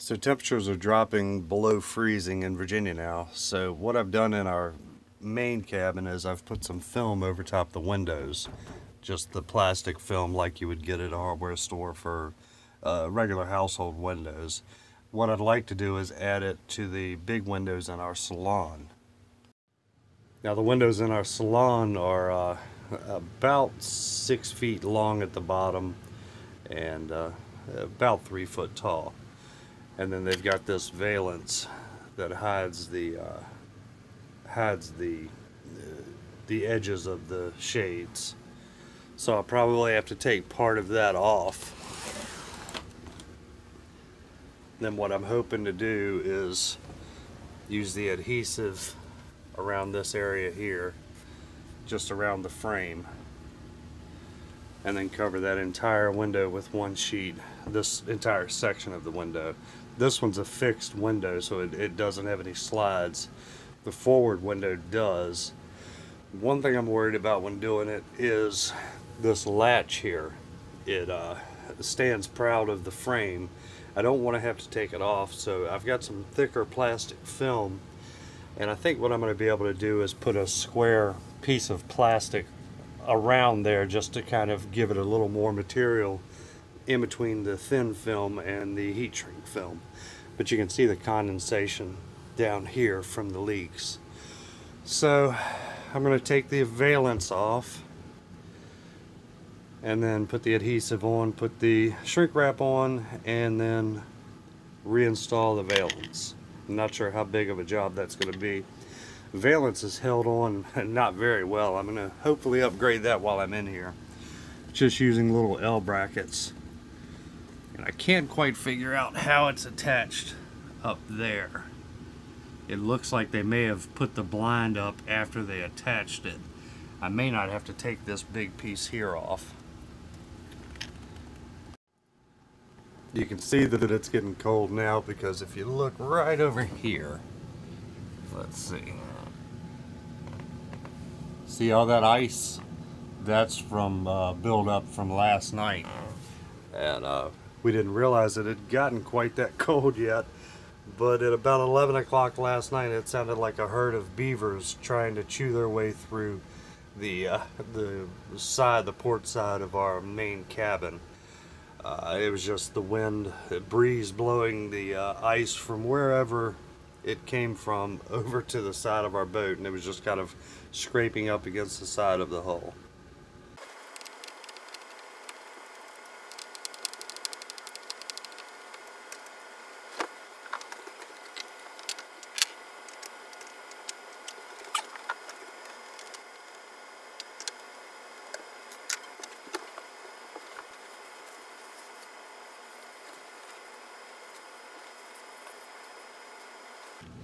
So temperatures are dropping below freezing in Virginia now. So what I've done in our main cabin is I've put some film over top the windows. Just the plastic film like you would get at a hardware store for regular household windows. What I'd like to do is add it to the big windows in our salon. Now the windows in our salon are about 6 feet long at the bottom and about 3 foot tall. And then they've got this valance that hides the edges of the shades. So I'll probably have to take part of that off. Then what I'm hoping to do is use the adhesive around this area here, just around the frame, and then cover that entire window with one sheet, this entire section of the window. This one's a fixed window, so it doesn't have any slides. The forward window does. One thing I'm worried about when doing it is this latch here. It stands proud of the frame. I don't want to have to take it off, so I've got some thicker plastic film, and I think what I'm going to be able to do is put a square piece of plastic around there just to kind of give it a little more material in between the thin film and the heat shrink film. But you can see the condensation down here from the leaks. So I'm going to take the valance off and then put the adhesive on, put the shrink wrap on, and then reinstall the valance. I'm not sure how big of a job that's going to be. Valance is held on not very well. I'm going to hopefully upgrade that while I'm in here, just using little L brackets. And I can't quite figure out how it's attached up there. It looks like they may have put the blind up after they attached it. I may not have to take this big piece here off. You can see that it's getting cold now, because if you look right over here, let's see all that ice? That's from build-up from last night, and we didn't realize it had gotten quite that cold yet. But at about 11 o'clock last night, it sounded like a herd of beavers trying to chew their way through the port side of our main cabin. It was just the wind, the breeze blowing the ice from wherever it came from over to the side of our boat, and it was just kind of scraping up against the side of the hull.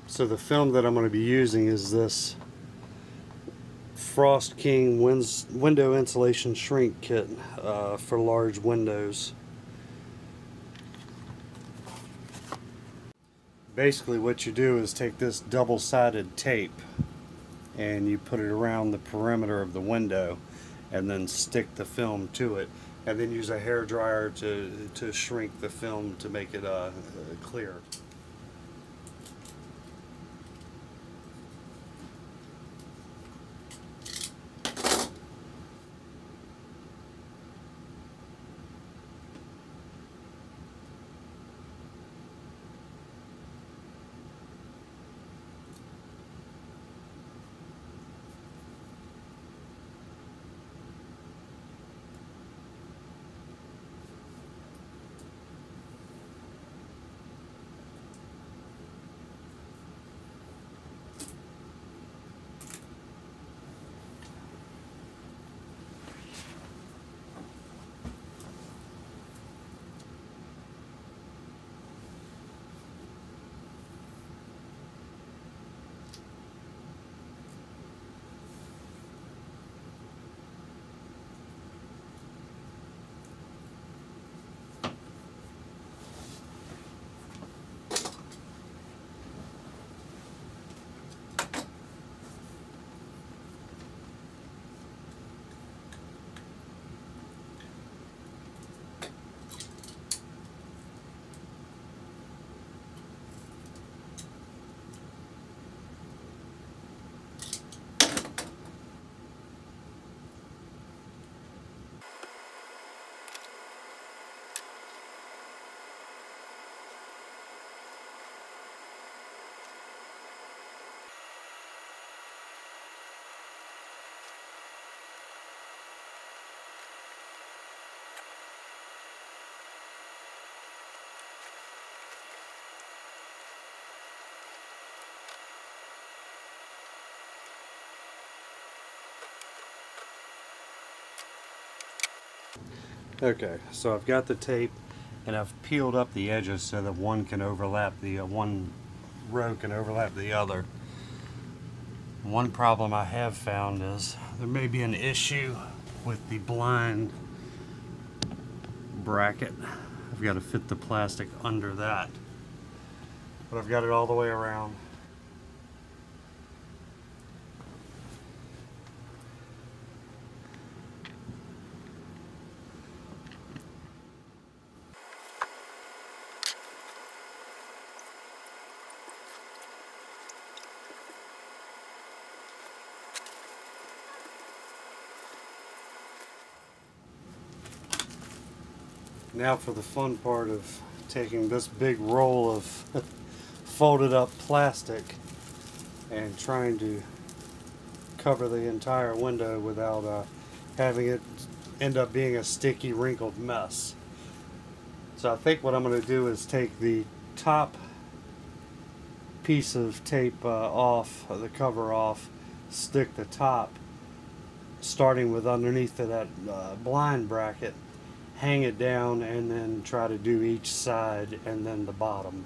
So the film that I'm going to be using is this Frost King window insulation shrink kit for large windows. Basically what you do is take this double-sided tape and you put it around the perimeter of the window and then stick the film to it, and then use a hair dryer to shrink the film to make it clear. Okay, so I've got the tape and I've peeled up the edges so that one can overlap the one row can overlap the other. One problem I have found is there may be an issue with the blind bracket. I've got to fit the plastic under that, but I've got it all the way around. Now for the fun part of taking this big roll of folded up plastic and trying to cover the entire window without having it end up being a sticky, wrinkled mess. So I think what I'm going to do is take the top piece of tape off, the cover off, stick the top starting with underneath of that blind bracket, hang it down, and then try to do each side and then the bottom.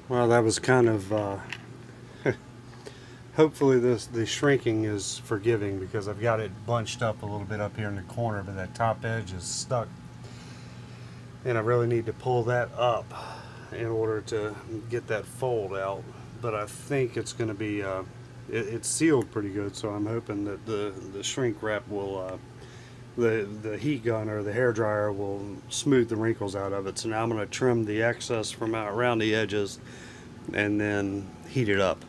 Well, that was kind of hopefully the shrinking is forgiving, because I've got it bunched up a little bit up here in the corner, but that top edge is stuck and I really need to pull that up in order to get that fold out. But I think it's going to be it's sealed pretty good, so I'm hoping that the shrink wrap will the heat gun or the hair dryer will smooth the wrinkles out of it. So now I'm going to trim the excess from out around the edges and then heat it up.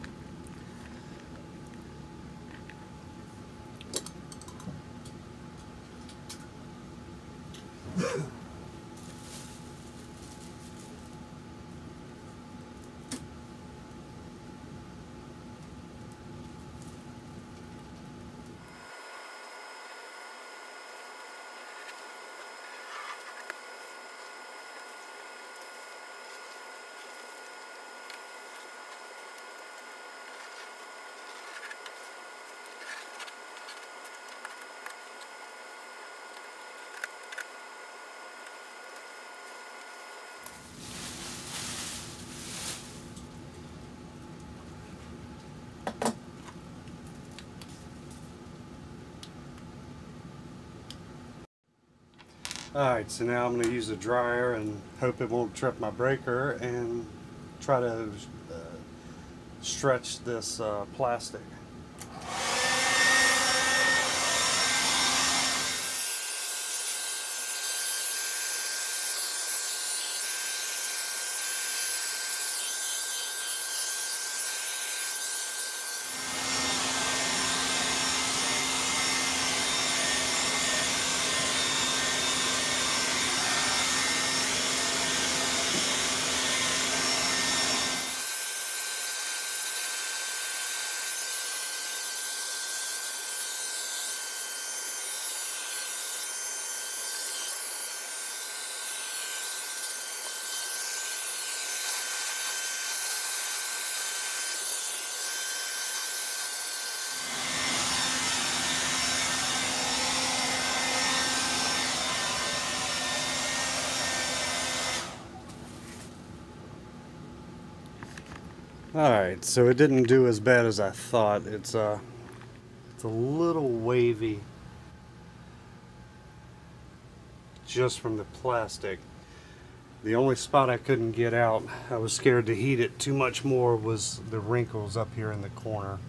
Alright, so now I'm going to use a dryer and hope it won't trip my breaker and try to stretch this plastic. Alright, so it didn't do as bad as I thought. It's a little wavy just from the plastic. The only spot I couldn't get out, I was scared to heat it too much more, was the wrinkles up here in the corner.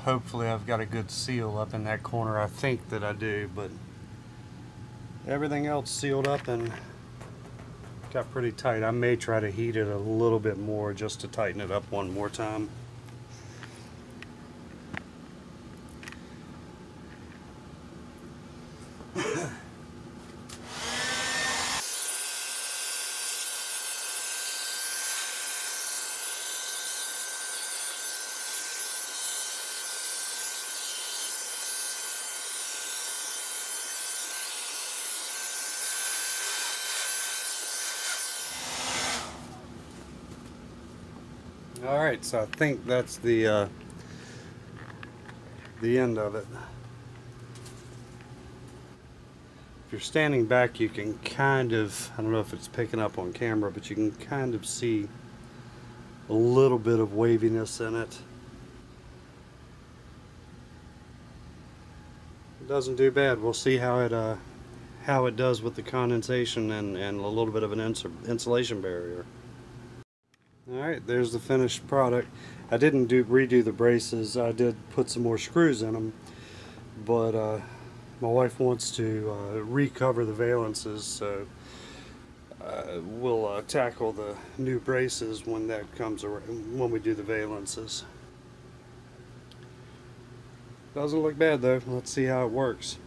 Hopefully I've got a good seal up in that corner. I think that I do, but everything else sealed up and got pretty tight. I may try to heat it a little bit more just to tighten it up one more time. Alright, so I think that's the end of it. If you're standing back, you can kind of, I don't know if it's picking up on camera, but you can kind of see a little bit of waviness in it. It doesn't do bad. We'll see how it does with the condensation and a little bit of an insulation barrier. Alright, there's the finished product. I didn't redo the braces. I did put some more screws in them, but my wife wants to recover the valances, so we'll tackle the new braces when that comes around, when we do the valances. Doesn't look bad though. Let's see how it works.